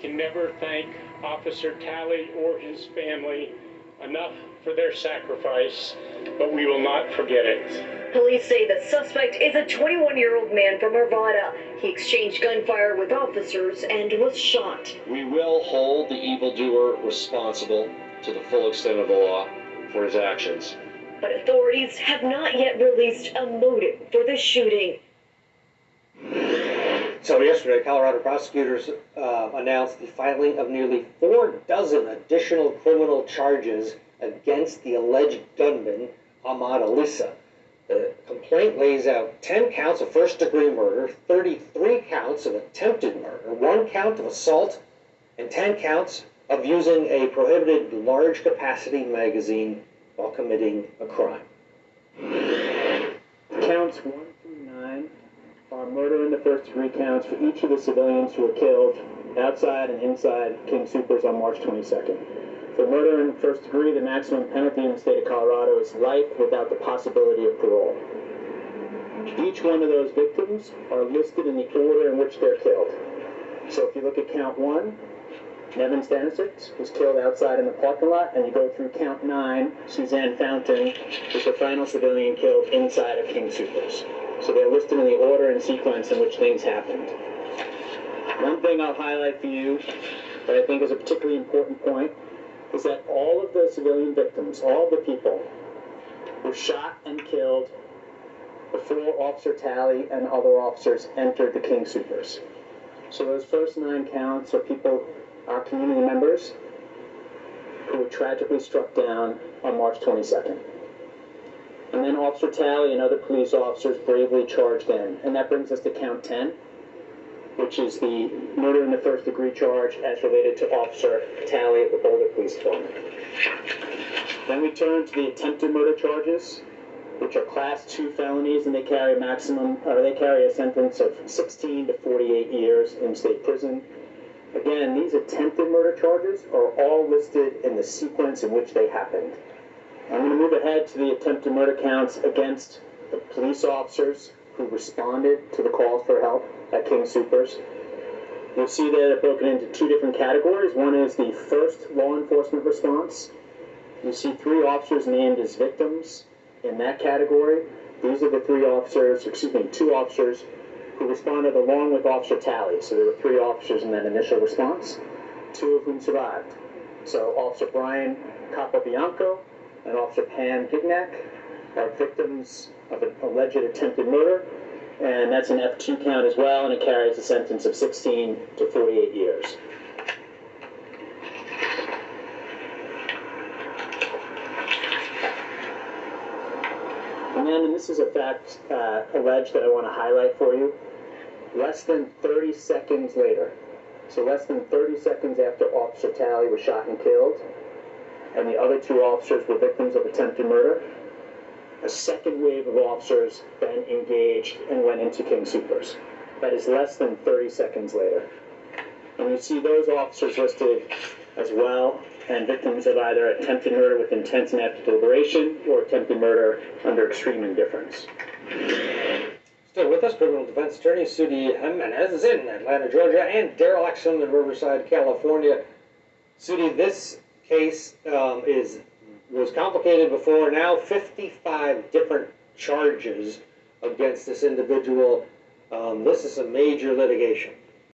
can never thank Officer Talley or his family enough for their sacrifice, but we will not forget it. Police say the suspect is a 21-year-old man from Arvada. He exchanged gunfire with officers and was shot. We will hold the evildoer responsible to the full extent of the law for his actions. But authorities have not yet released a motive for the shooting. So yesterday, Colorado prosecutors announced the filing of nearly 4 dozen additional criminal charges against the alleged gunman, Ahmad Alissa. The complaint lays out 10 counts of first-degree murder, 33 counts of attempted murder, 1 count of assault, and 10 counts of using a prohibited large-capacity magazine while committing a crime. Counts 1 through 9 are murder in the first-degree counts for each of the civilians who were killed outside and inside King Soopers on March 22nd. For murder in first degree, the maximum penalty in the state of Colorado is life without the possibility of parole. Each one of those victims are listed in the order in which they're killed. So if you look at count 1, Nevin Stanisic was killed outside in the parking lot, and you go through count 9, Suzanne Fountain was the final civilian killed inside of King Soopers. So they're listed in the order and sequence in which things happened. One thing I'll highlight for you that I think is a particularly important point is that all of the civilian victims, all of the people, were shot and killed before Officer Talley and other officers entered the King Soopers. So those first 9 counts are people, our community members, who were tragically struck down on March 22nd. And then Officer Talley and other police officers bravely charged in. And that brings us to count 10, which is the murder in the first degree charge as related to Officer Talley at the Boulder Police Department. Then we turn to the attempted murder charges, which are class 2 felonies, and they carry a sentence of 16 to 48 years in state prison. Again, these attempted murder charges are all listed in the sequence in which they happened. I'm going to move ahead to the attempted murder counts against the police officers who responded to the calls for help at King Soopers. You'll see that they're broken into 2 different categories. One is the first law enforcement response. You see 3 officers named as victims in that category. These are the 2 officers who responded along with Officer Talley. So there were 3 officers in that initial response, 2 of whom survived. So Officer Brian Capobianco and Officer Pam Gignac are victims of an alleged attempted murder, and that's an F2 count as well, and it carries a sentence of 16 to 48 years. And this is a fact alleged that I want to highlight for you. Less than 30 seconds later, so less than 30 seconds after Officer Talley was shot and killed, and the other 2 officers were victims of attempted murder, a second wave of officers then engaged and went into King Soopers. That is less than 30 seconds later. And you see those officers listed as well, and victims of either attempted murder with intent and after deliberation, or attempted murder under extreme indifference. Still with us, criminal defense attorney Sudi Jimenez is in Atlanta, Georgia, and Daryl Exum in Riverside, California. Sudi, this case was complicated before. Now 55 different charges against this individual. This is a major litigation.